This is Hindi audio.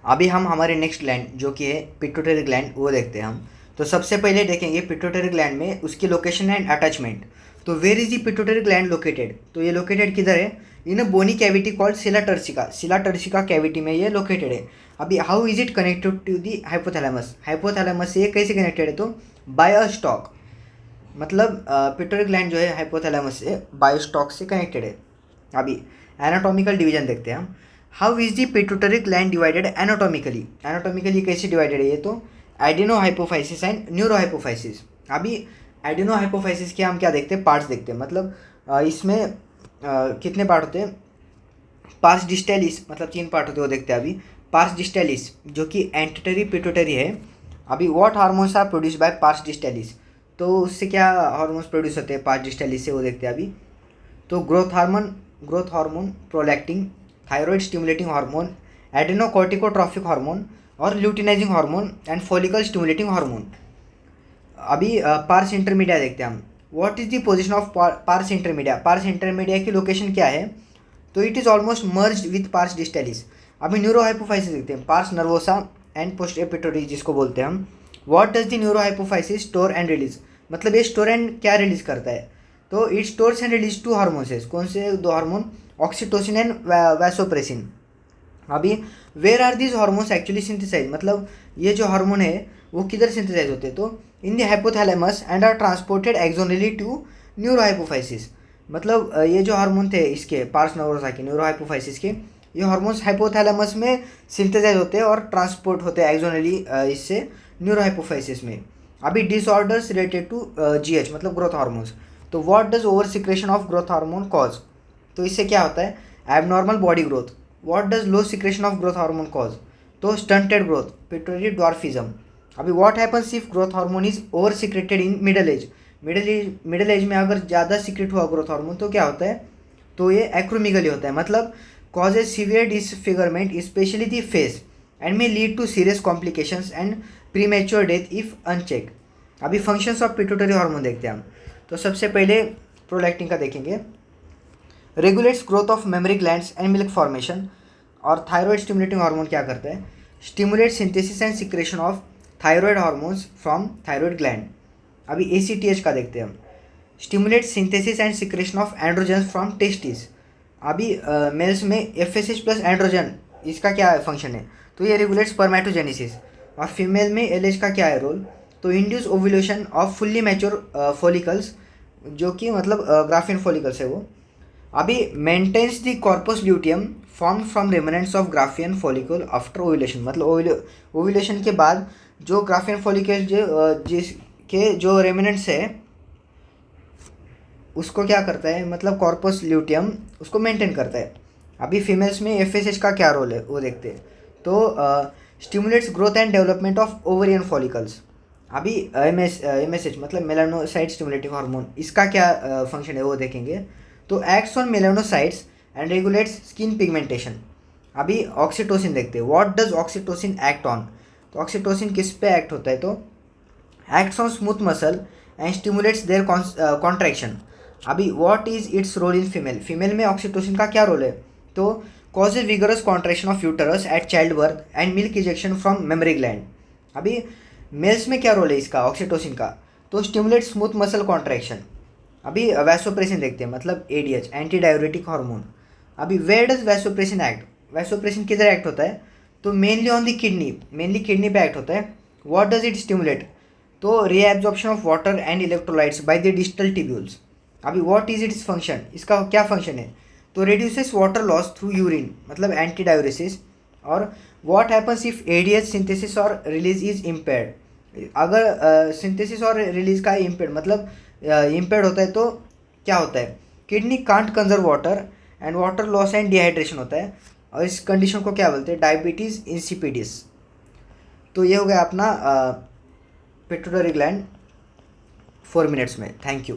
अभी हम हमारे नेक्स्ट ग्लैंड जो कि है पिट्यूटरी ग्लैंड वो देखते हैं हम। तो सबसे पहले देखेंगे पिट्यूटरी ग्लैंड में उसकी लोकेशन एंड अटैचमेंट। तो where is the pituitary gland located? तो ये लोकेटेड किधर है? In a bony cavity called sella turcica. Sella turcica cavity में ये लोकेटेड है। अभी how is it connected to the hypothalamus? Hypothalamus से ये कैसे कनेक्टेड है? तो बाय अ स्टॉक, मतलब पिट्यूटरी ग्लैंड जो है हाइपोथैलेमस से बायोस्टॉक से कनेक्टेड है। अभी एनाटॉमिकल डिवीजन देखते हैं हम। How is the pituitary gland divided anatomically? Anatomically कैसे डिवाइडेड है ये? तो adeno hypophysis and neuro hypophysis. अभी एडिनो हाइपोफाइसिस के हम क्या देखते हैं? पार्ट्स देखते हैं। मतलब इसमें कितने पार्ट होते हैं? पार्स डिस्टेलिस, मतलब 3 पार्ट होते हैं, वो देखते हैं अभी। पार्स डिस्टेलिस जो कि एंटेटरी पिट्यूटरी है। अभी what hormones are produce by pars distalis? तो उससे क्या हार्मोन्स प्रोड्यूस होते हैं पार्स डिस्टेलिस से, वो देखते हैं अभी। तो growth hormone, prolactin, thyroid stimulating hormone, adenocorticotrophic hormone और luteinizing hormone and follicle stimulating hormone. अभी पार्स इंटरमीडिया देखते हैं हम। What is the position of pars intermedia? Pars intermedia की लोकेशन क्या है? तो it is almost merge with pars distalis. अभी न्यूरो हाइपोफाइसिस देखते हैं। Pars nervosa and posterior pituitary जिसको बोलते हैं हम। What does the neuro hypophysis store and release? मतलब ये स्टोर एंड क्या रिलीज करता है? तो it stores and release 2 hormones. कौन से 2 हार्मोन? Oxytocin and vasopressin. अभी where are these hormones actually synthesize? मतलब ये जो हार्मोन है वो किधर सिंथेसाइज होते हैं? तो in the hypothalamus and are transported axonally to neuro hypophysis. मतलब ये जो हार्मोन थे इसके पार्स नर्वोसा के, न्यूरो हाइपोफाइसिस के, ये हार्मोन्स हाइपोथैलेमस में सिंथेसाइज होते हैं और ट्रांसपोर्ट होते हैं एक्सोनली इससे न्यूरो हाइपोफाइसिस में। अभी डिसऑर्डर्स रिलेटेड टू जीएच, मतलब ग्रोथ हार्मोन्स। तो what does over secretion of growth hormone cause? तो इससे क्या होता है? Abnormal body growth. What does low secretion of growth hormone cause? तो स्टंटेड ग्रोथ, पिट्यूटरी ड्वार्फिज्म। अभी what happens if growth hormone is over secreted in middle age? Middle age में अगर ज़्यादा सीक्रेट हुआ ग्रोथ हार्मोन तो क्या होता है? तो ये एक्रोमिगली होता है, मतलब causes severe disfigurement especially the face and may lead to serious complications and premature death if unchecked. अभी फंक्शंस ऑफ पिट्यूटरी हार्मोन देखते हैं हम। तो सबसे पहले प्रोलैक्टिन का देखेंगे। Regulates growth of mammary glands and milk formation. और थायराइड स्टिमुलेटिंग हार्मोन क्या करता है? Stimulate synthesis and secretion of thyroid hormones from thyroid gland. अभी ACTH का देखते हैं हम। Stimulate synthesis and secretion of androgen from testis. अभी मेल्स में FSH प्लस एंड्रोजन, इसका क्या फंक्शन है? तो ये रेगुलेट स्पर्मेटोजेनेसिस। और फीमेल में LH का क्या है रोल? तो induce ovulation of fully mature follicles, जो कि मतलब ग्राफिन फॉलिकल्स है वो। अभी maintains the corpus luteum form from remnants of Graafian follicle after ovulation. मतलब ओव्यूलेशन के बाद जो ग्राफियन फॉलिकल जिसके जो रेमनेंट्स है उसको क्या करता है? मतलब कॉर्पस ल्यूटियम उसको मेंटेन करता है। अभी फीमेल्स में FSH का क्या रोल है वो देखते हैं। तो stimulates growth and development of ovarian follicles. अभी MSH मतलब मेलानोसाइट स्टिमुलेटिंग हार्मोन, इसका क्या फंक्शन है वो देखेंगे। तो acts on melanocytes and regulates skin pigmentation. अभी ऑक्सीटोसिन देखते हैं। What does oxytocin act on? तो ऑक्सीटोसिन किस पे एक्ट होता है? तो acts on smooth muscle and stimulates their contraction. अभी what is its role in female? Female में ऑक्सीटोसिन का क्या रोल है? तो causes vigorous contraction of uterus at child birth and milk ejection from mammary gland. अभी मेल्स में क्या रोल है इसका ऑक्सीटोसिन का? तो स्टिमुलेट स्मूथ मसल कॉन्ट्रैक्शन। अभी वैसोप्रेसिन देखते हैं, मतलब ADH, एंटी डाययूरेटिक हार्मोन। अभी where does vasopressin act? Vasopressin किधर एक्ट होता है? तो mainly on the kidney, mainly kidney पे एक्ट होता है। What does it stimulate? तो reabsorption of water and electrolytes by the distal tubules. अभी व्हाट इज इट्स फंक्शन? इसका क्या फंक्शन है? तो reduces water loss through urine, मतलब एंटी डायूरेसिस। और what happens if ADH synthesis और रिलीज इज इम्पेयर्ड? अगर सिंथेसिस और रिलीज का इम्पेयर्ड, मतलब इम्पेयर्ड होता है तो क्या होता है? Kidney can't conserve water and water loss and dehydration होता है। और इस कंडीशन को क्या बोलते हैं? डायबिटीज़ इंसिपिडिस। तो ये हो गया अपना पिट्यूटरी ग्लैंड 4 मिनट्स में। Thank you.